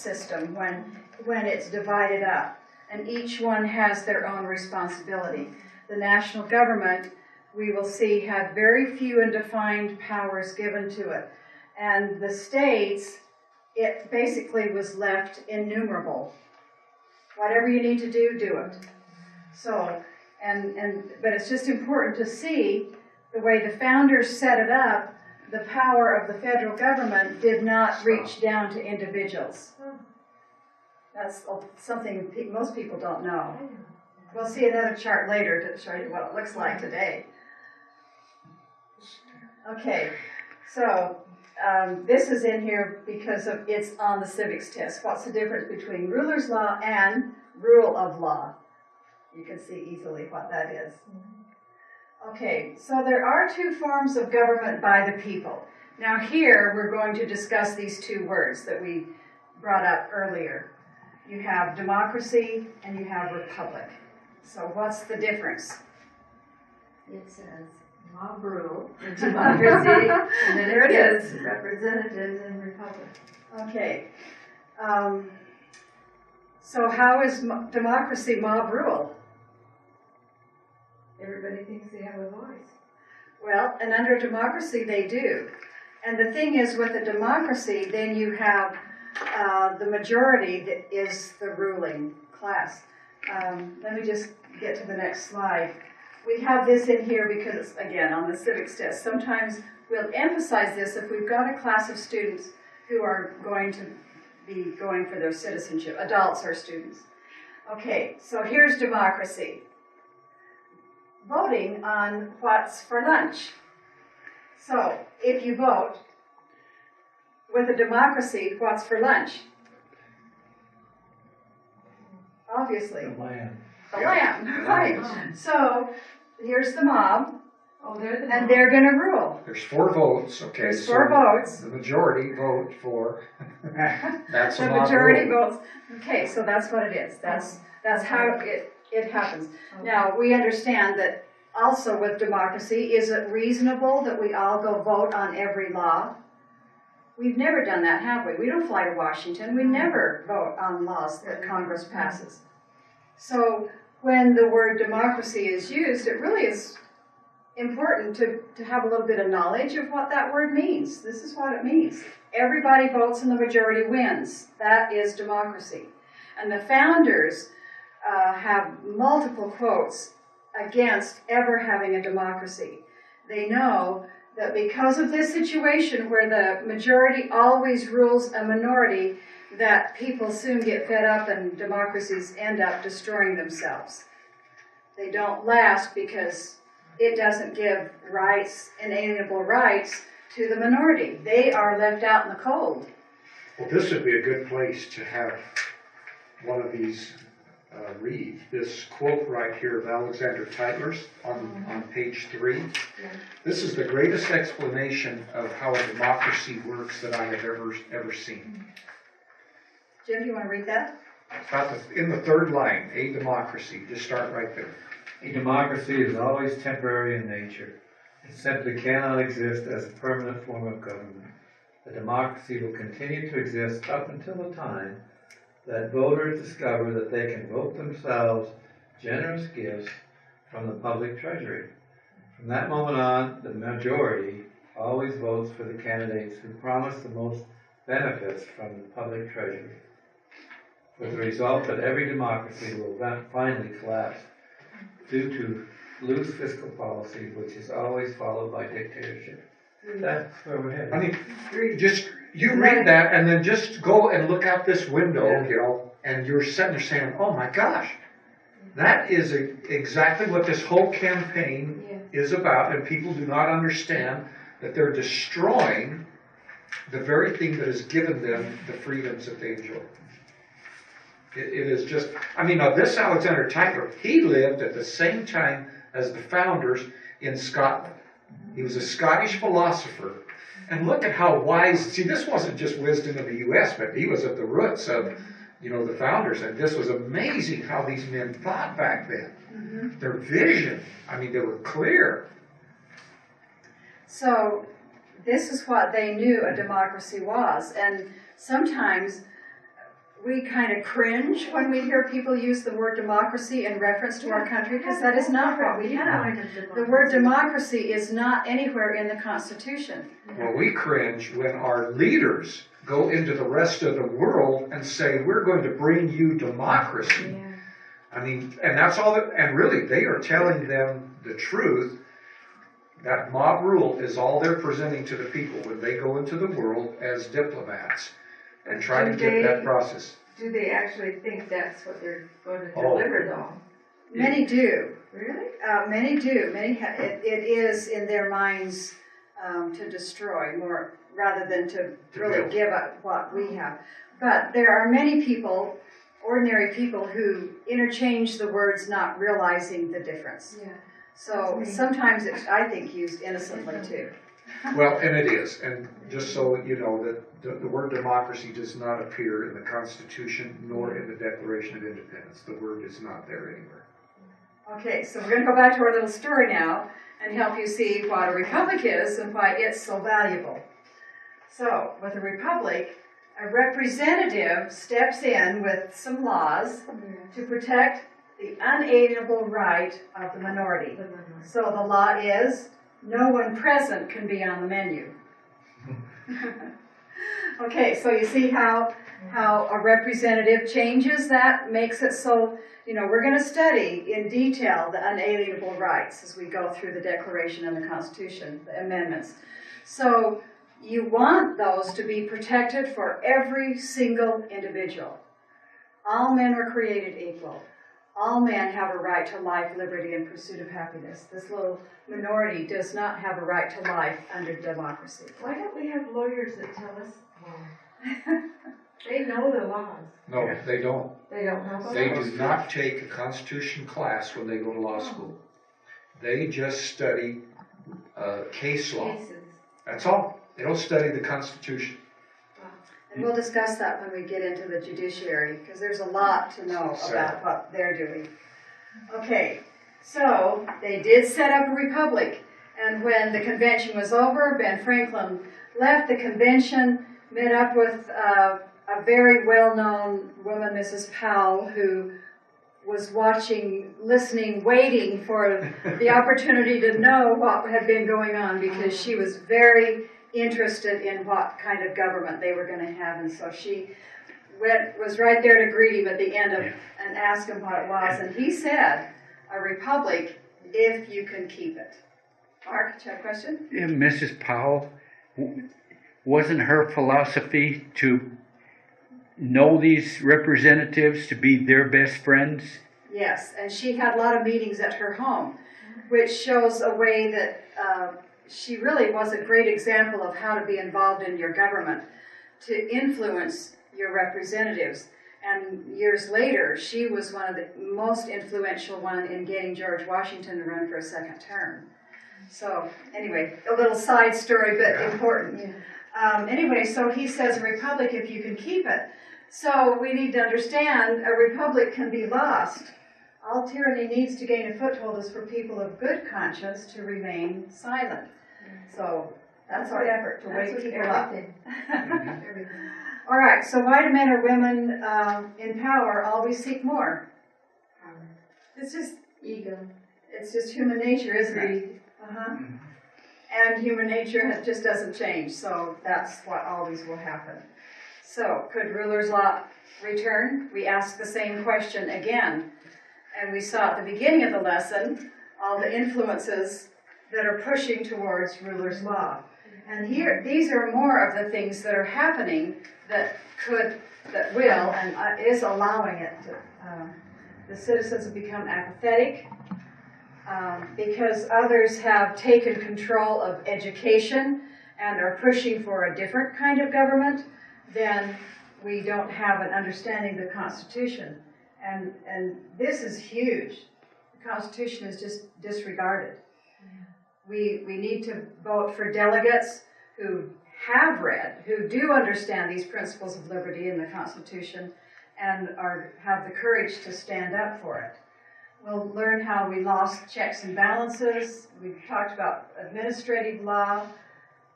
system when it's divided up, and each one has their own responsibility. The national government, we will see, had very few and defined powers given to it. And the states, it basically was left innumerable. Whatever you need to do, do it. So, but it's just important to see the way the founders set it up. The power of the federal government did not reach down to individuals. That's something most people don't know. We'll see another chart later to show you what it looks like today. Okay, so this is in here because it's on the civics test. What's the difference between ruler's law and rule of law? You can see easily what that is. Okay, so there are two forms of government by the people. Now here we're going to discuss these two words that we brought up earlier. You have democracy and you have republic. So what's the difference? It says mob rule and democracy, and then it says representatives and republic. Okay. So how is democracy mob rule? Everybody thinks they have a voice. Well, and under democracy they do. And the thing is, with a democracy, then you have the majority that is the ruling class. Let me just get to the next slide. We have this in here because, again, on the civics test, sometimes we'll emphasize this if we've got a class of students who are going to be going for their citizenship. Adults are students. Okay, so here's democracy. Voting on what's for lunch. So, if you vote with a democracy, what's for lunch? Obviously. The lamb. The lamb, right. So, here's the mob, Oh, they're the and they're going to rule. There's 4 votes, okay. There's so 4 votes. The majority vote for, that's The a mob majority rule. votes. Okay, so that's what it is. That's how it happens. Now, we understand that also with democracy, is it reasonable that we all go vote on every law? We've never done that, have we? We don't fly to Washington. We never vote on laws that Congress passes. So when the word democracy is used, it really is important to have a little bit of knowledge of what that word means. This is what it means. Everybody votes and the majority wins. That is democracy. And the founders have multiple quotes against ever having a democracy. They know that because of this situation where the majority always rules a minority, that people soon get fed up and democracies end up destroying themselves. They don't last because it doesn't give rights, inalienable rights, to the minority. They are left out in the cold. Well, this would be a good place to have one of these read. This quote right here of Alexander Tytler's on page 3. Yeah. This is the greatest explanation of how a democracy works that I have ever seen. Jim, do you want to read that? It's about in the 3rd line, a democracy. Just start right there. A democracy is always temporary in nature. It simply cannot exist as a permanent form of government. A democracy will continue to exist up until the time that voters discover that they can vote themselves generous gifts from the public treasury. From that moment on, the majority always votes for the candidates who promise the most benefits from the public treasury, with the result that every democracy will finally collapse due to loose fiscal policy, which is always followed by dictatorship. That's where we're headed. I mean, just you read that and then just go and look out this window, you know, and you're sitting there saying, "Oh my gosh, that is exactly what this whole campaign is about." And people do not understand that they're destroying the very thing that has given them the freedoms that they enjoy. It is just, I mean, now this Alexander Tytler, he lived at the same time as the founders in Scotland. He was a Scottish philosopher. And look at how wise, see, this wasn't just wisdom of the U.S., but he was at the roots of, you know, the founders. And this was amazing how these men thought back then. Mm-hmm. Their vision, I mean, they were clear. So this is what they knew a democracy was. And sometimes we kind of cringe when we hear people use the word democracy in reference to our country, because that is not what we have. The word democracy is not anywhere in the Constitution. Well, we cringe when our leaders go into the rest of the world and say, we're going to bring you democracy. Yeah. I mean, and that's all that, and really, they are telling them the truth. That mob rule is all they're presenting to the people when they go into the world as diplomats and try to get that process. Do they actually think that's what they're going to Oh. deliver, though? Many do. Really? Many do. It is in their minds to destroy more rather than to really build. give up what we have. But there are many people, ordinary people, who interchange the words not realizing the difference. Yeah. So sometimes it's, I think, used innocently too. Well, and it is, and just so you know, that the word democracy does not appear in the Constitution nor in the Declaration of Independence. The word is not there anywhere. Okay, so we're going to go back to our little story now and help you see what a republic is and why it's so valuable. So, with a republic, a representative steps in with some laws to protect the unalienable right of the minority. So the law is, no one present can be on the menu. Okay, so you see how a representative changes that, makes it so, we're going to study in detail the unalienable rights as we go through the Declaration and the Constitution, the amendments. So you want those to be protected for every single individual. All men were created equal. All men have a right to life, liberty, and pursuit of happiness. This little minority does not have a right to life under democracy. Why don't we have lawyers that tell us why? They know the laws. No, they don't. They don't know the They laws. do not take a Constitution class when they go to law school. They just study case law. Cases. That's all. They don't study the Constitution. And we'll discuss that when we get into the judiciary, because there's a lot to know about what they're doing. Okay, so they did set up a republic, and when the convention was over, Ben Franklin left the convention, met up with a very well-known woman, Mrs. Powell, who was watching, listening, waiting for the opportunity to know what had been going on, because she was very interested in what kind of government they were going to have, and so she was right there to greet him at the end of and ask him what it was, and he said, "A republic, if you can keep it." Mark, do you have a question? Yeah, Mrs. Powell, wasn't her philosophy to know these representatives, to be their best friends? Yes, and she had a lot of meetings at her home, which shows a way that she really was a great example of how to be involved in your government, to influence your representatives. And years later, she was one of the most influential one in getting George Washington to run for a second term. So anyway, a little side story, but important. Anyway, so he says a republic if you can keep it. So we need to understand a republic can be lost. All tyranny needs to gain a foothold is for people of good conscience to remain silent. So that's our effort, to wake people up. Everything. All right, so why do men or women in power always seek more? It's just Ego. It's just human nature, isn't it? And human nature just doesn't change, so that's what always will happen. So, could rulers' law return? We ask the same question again. And we saw at the beginning of the lesson all the influences that are pushing towards rulers' law. And here, these are more of the things that are happening that will, and is allowing it to. The citizens have become apathetic because others have taken control of education and are pushing for a different kind of government. Then we don't have an understanding of the Constitution. And this is huge. The Constitution is just disregarded. We need to vote for delegates who have read, who do understand these principles of liberty in the Constitution and have the courage to stand up for it. We'll learn how we lost checks and balances. We've talked about administrative law,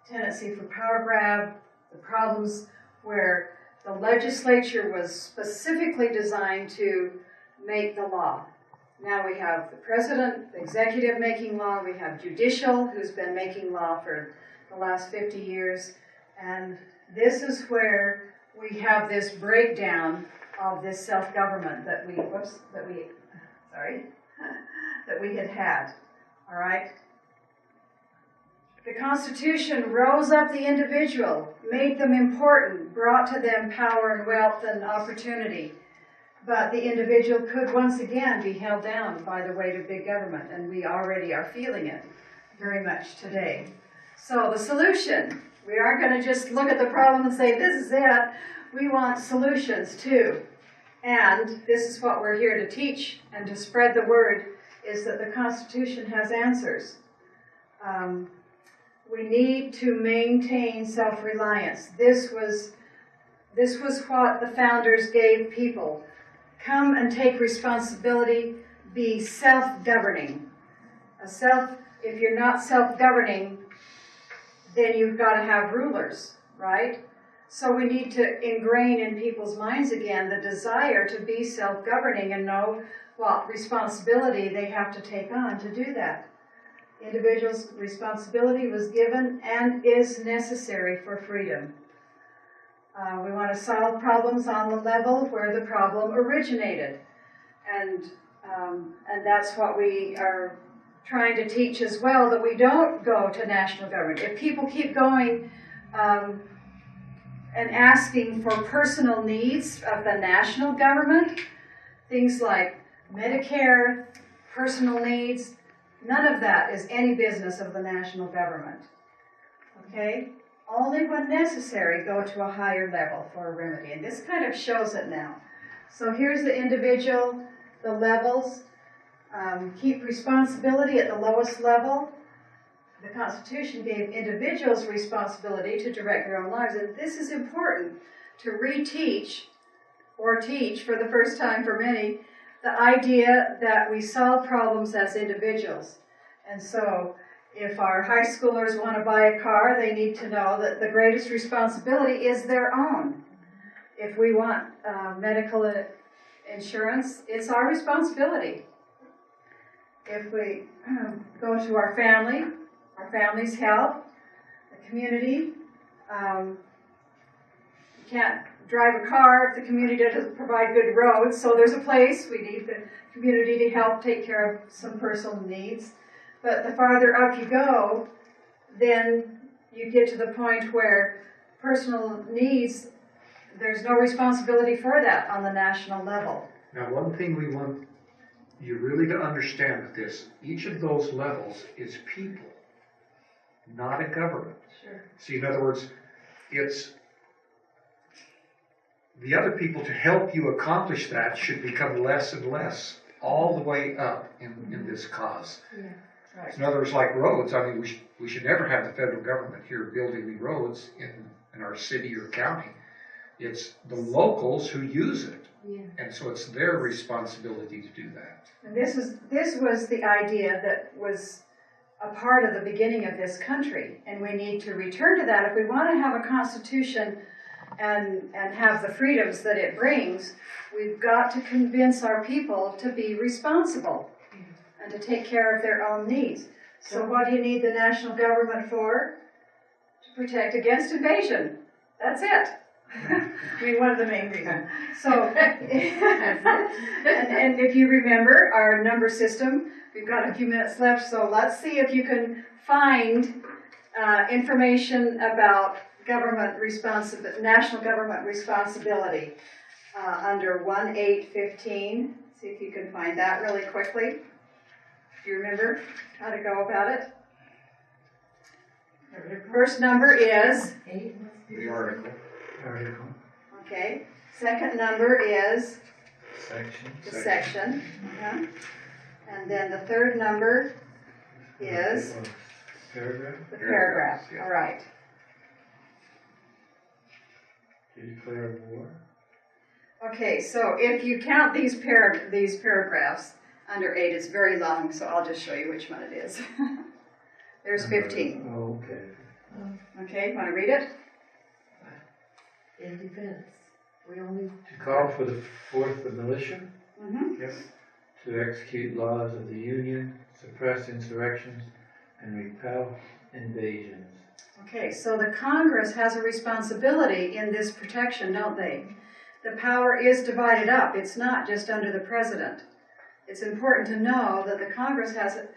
tendency for power grab, the problems where The legislature was specifically designed to make the law. Now we have the president, the executive making law, we have judicial, who's been making law for the last 50 years, and this is where we have this breakdown of this self-government that we had, all right? The Constitution rose up the individual, made them important, brought to them power and wealth and opportunity. But the individual could once again be held down by the weight of big government, and we already are feeling it very much today. So the solution, we aren't going to just look at the problem and say, this is it. We want solutions too. And this is what we're here to teach and to spread the word, is that the Constitution has answers. We need to maintain self-reliance. This was what the founders gave people. Come and take responsibility, be self-governing. If you're not self-governing, then you've got to have rulers, right? So we need to ingrain in people's minds again the desire to be self-governing and know what responsibility they have to take on to do that. Individuals' responsibility was given and is necessary for freedom. We want to solve problems on the level where the problem originated. And that's what we are trying to teach as well, that we don't go to national government. If people keep going and asking for personal needs of the national government, things like Medicare, personal needs, none of that is any business of the national government. Okay? Only when necessary, go to a higher level for a remedy. And this kind of shows it now. So here's the individual, the levels. Keep responsibility at the lowest level. The Constitution gave individuals responsibility to direct their own lives. And this is important to reteach, or teach for the first time for many, the idea that we solve problems as individuals. And so, if our high schoolers want to buy a car, they need to know that the greatest responsibility is their own. If we want medical insurance, it's our responsibility. If we go to our family's health, the community, you can't drive a car if the community doesn't provide good roads, so there's a place. We need the community to help take care of some personal needs. But the farther up you go, then you get to the point where personal needs, there's no responsibility for that on the national level. Now, one thing we want you really to understand with this, each of those levels is people, not a government. Sure. See, in other words, it's the other people to help you accomplish that should become less and less all the way up in this cause. Yeah. Right. In other words, like roads, I mean, we should never have the federal government here building the roads in our city or county. It's the locals who use it. Yeah. And so it's their responsibility to do that. And this was the idea that was a part of the beginning of this country. And we need to return to that. If we want to have a constitution and have the freedoms that it brings, we've got to convince our people to be responsible and to take care of their own needs. So what do you need the national government for? To protect against invasion. That's it. I mean, one of the main reasons. So, and if you remember our number system, we've got a few minutes left, so let's see if you can find information about national government responsibility under 1815. See if you can find that really quickly. Do you remember how to go about it? The first number is? The article. Okay. Second number is? Section. The section. And then the third number is? Paragraph. The paragraph. Yeah. All right. To declare war. Okay, so if you count these paragraphs under 8, it's very long, so I'll just show you which one it is. There's 15. Oh, okay. Okay, want to read it? In defense. We only, To call for the force of militia, Mhm. Yes. to execute laws of the Union, suppress insurrections, and repel invasions. Okay, so the Congress has a responsibility in this protection, don't they? The power is divided up. It's not just under the president. It's important to know that the Congress has a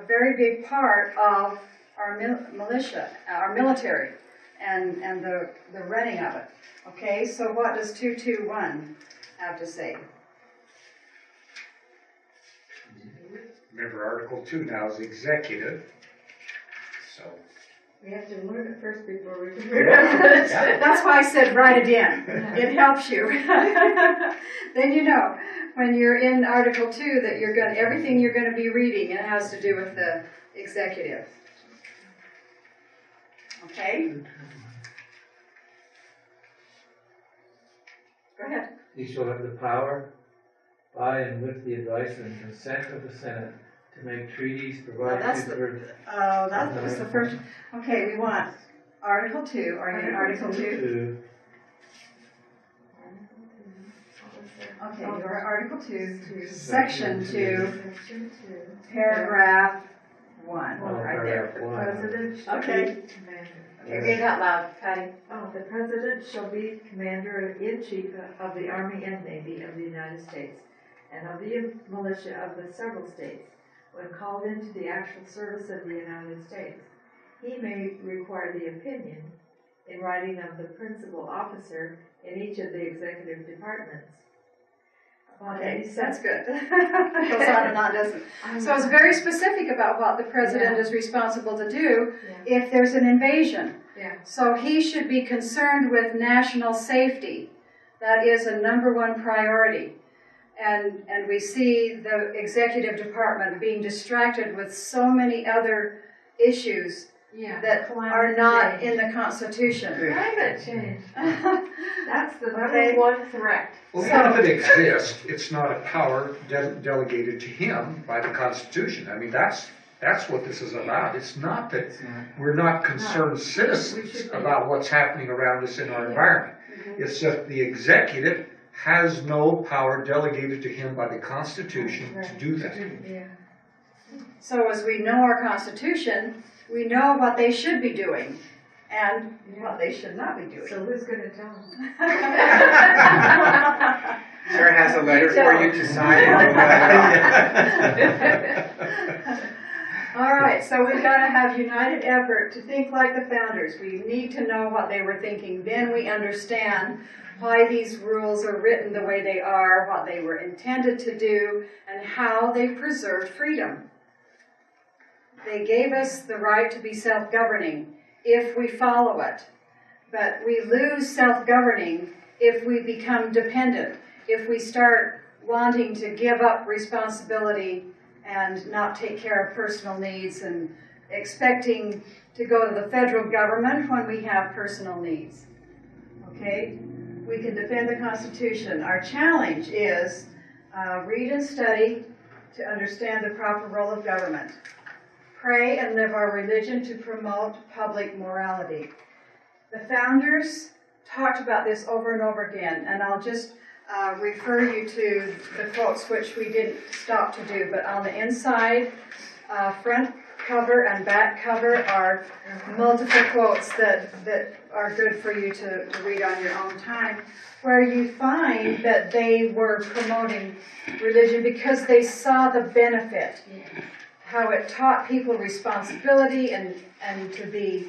very big part of our militia, our military, and the running of it. Okay, so what does 221 have to say? Remember, Article 2 now is executive, so. we have to learn it first before we can read it. That's why I said write it in. It helps you. Then you know when you're in Article 2 that everything you're going to be reading, it has to do with the executive. Okay? Go ahead. He shall have the power, by and with the advice and consent of the Senate, to make treaties Well, that's providing the- for Oh, that was the first. Okay, we want Article 2. Are you in Article 2? to Okay, you're Article 2, Section 2, Section 2. Paragraph 1, Oh, right there. paragraph one. President shall Okay. be commander. Okay, read it out loud, Patty. Oh, the President shall be Commander-in-Chief of the Army and Navy of the United States and of the militia of the several states when called into the actual service of the United States. He may require the opinion in writing of the principal officer in each of the executive departments. Upon Okay, any that's such- good. Goes on and on, doesn't it? So it's very specific about what the president is responsible to do Yeah. if there's an invasion. Yeah. So he should be concerned with national safety. That is a #1 priority. And we see the executive department being distracted with so many other issues Yeah. that are not in the Constitution. Climate change. That's the Okay. #1 threat. Well, even if it exists, it's not a power delegated to him by the Constitution. I mean, that's what this is about. It's not that we're not concerned citizens about what's happening around us in our environment. It's just the executive has no power delegated to him by the Constitution to do that. Yeah. So as we know our Constitution, we know what they should be doing and what they should not be doing. So who's gonna tell them? Sarah has a letter for you to sign. All right, so we've got to have united effort to think like the founders. We need to know what they were thinking. Then we understand why these rules are written the way they are, what they were intended to do, and how they preserved freedom. They gave us the right to be self-governing if we follow it. But we lose self-governing if we become dependent, if we start wanting to give up responsibility and not take care of personal needs and expecting to go to the federal government when we have personal needs. Okay? We can defend the Constitution. Our challenge is read and study to understand the proper role of government. Pray and live our religion to promote public morality. The founders talked about this over and over again, and I'll just refer you to the quotes, which we didn't stop to do, but on the inside, front cover and back cover are multiple quotes that are good for you to read on your own time, where you find that they were promoting religion because they saw the benefit, how it taught people responsibility and to be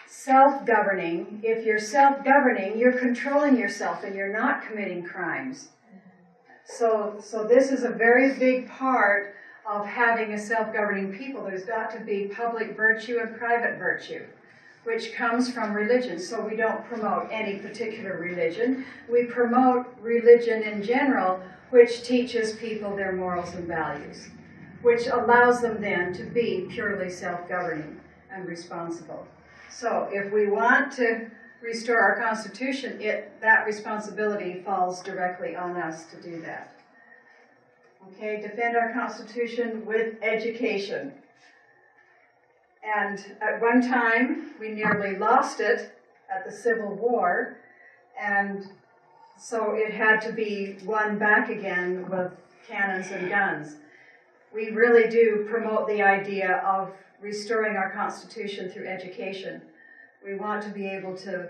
self-governing. If you're self-governing, you're controlling yourself and you're not committing crimes. So this is a very big part of having a self-governing people. There's got to be public virtue and private virtue, which comes from religion. So we don't promote any particular religion. We promote religion in general, which teaches people their morals and values, which allows them then to be purely self-governing and responsible. So if we want to restore our Constitution, that responsibility falls directly on us to do that. Okay, defend our Constitution with education. And at one time, we nearly lost it at the Civil War, And so it had to be won back again with cannons and guns. We really do promote the idea of restoring our Constitution through education. We want to be able to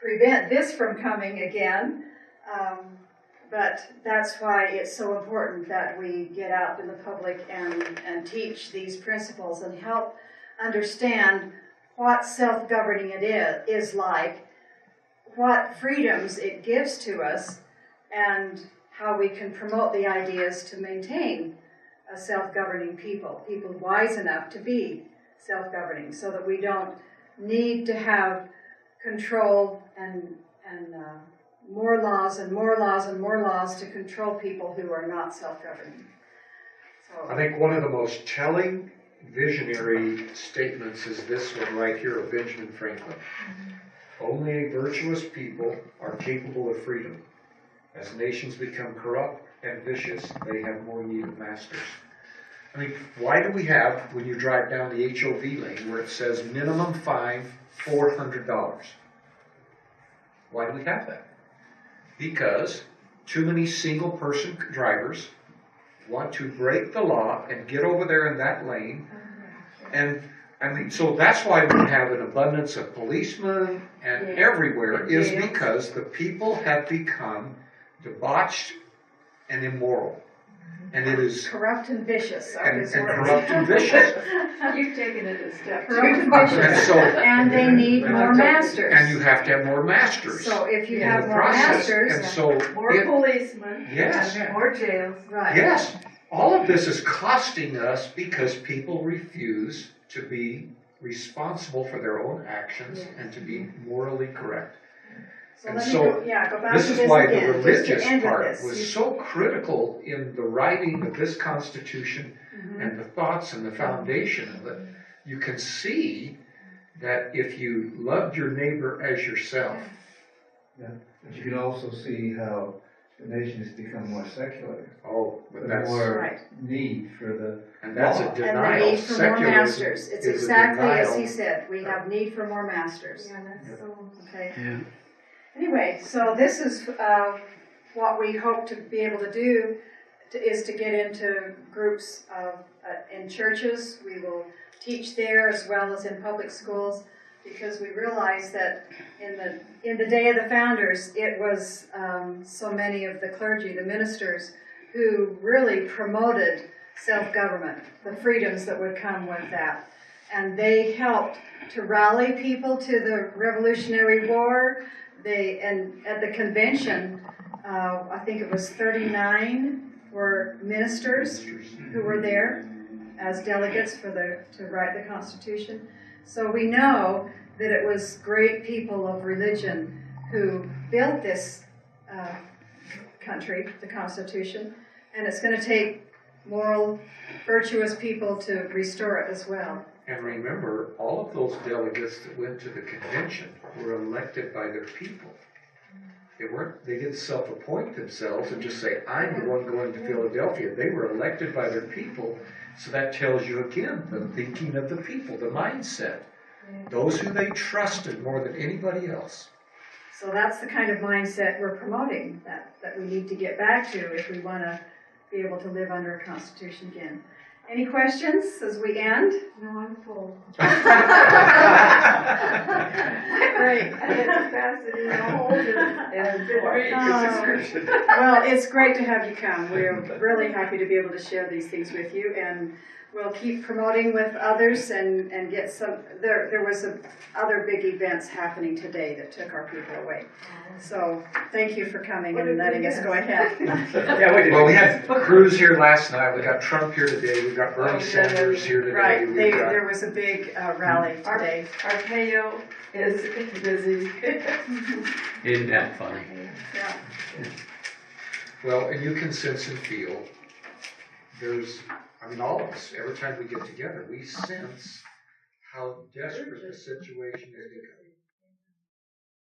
prevent this from coming again, but that's why it's so important that we get out in the public and teach these principles and help understand what self-governing it is like, what freedoms it gives to us, and how we can promote the ideas to maintain a self-governing people wise enough to be self-governing, so that we don't need to have control and more laws and more laws and more laws to control people who are not self-governing. So, I think one of the most telling visionary statements is this one right here of Benjamin Franklin. Only virtuous people are capable of freedom. As nations become corrupt and vicious, they have more need of masters. I mean, why do we have, when you drive down the HOV lane, where it says minimum fine $400? Why do we have that? Because too many single-person drivers want to break the law and get over there in that lane. And I mean, so that's why we have an abundance of policemen and everywhere, is because the people have become debauched and immoral. And it is corrupt and vicious are and his words. corrupt and vicious. You've taken it a step Corrupt too and far. vicious. And so, And they need more masters. and you have to have more masters So if you in have the more process. masters, And so, More policemen. yes, More jails. right. yes, all of this is costing us because people refuse to be responsible for their own actions and to be morally correct. So And let me so, go back this to is this why again, the just to religious end with part this. was so critical in the writing of this Constitution and the thoughts and the foundation of it. You can see that if you loved your neighbor as yourself, But you can also see how the nation has become more secular. but The that's, more Right. need for the and that's a law. And the denial. need for more Secularism masters. It's is a exactly as denial. he said. We have need for more masters. Yeah, that's so. Okay. Yeah. Anyway, so this is what we hope to be able to do, is to get into groups in churches. We will teach there as well as in public schools, because we realize that in the day of the founders, it was so many of the clergy, the ministers, who really promoted self-government, the freedoms that would come with that. And they helped to rally people to the Revolutionary War. And at the convention, I think it was 39 were ministers who were there as delegates to write the Constitution. So we know that it was great people of religion who built this country, the Constitution, and it's going to take moral, virtuous people to restore it as well. And remember, all of those delegates that went to the convention were elected by their people. They didn't self-appoint themselves and just say, I'm the one going to Philadelphia. They were elected by their people. So that tells you again, the thinking of the people, the mindset. Those who they trusted more than anybody else. So that's the kind of mindset we're promoting, that we need to get back to if we want to be able to live under a Constitution again. Any questions as we end? No, I'm full. Great. I had to pass it in a hold and Well, it's great to have you come. We're really happy to be able to share these things with you, and we'll keep promoting with others and get some. There was other big events happening today that took our people away. So thank you for coming and letting us go ahead. Well, we had Cruz here last night. We got Trump here today. We got Bernie Sanders here today. Right, We've got- there was a big rally today. Our payo is busy. Isn't that funny? Yeah. Well, and you can sense and feel. All of us, every time we get together, we sense how desperate the situation is becoming.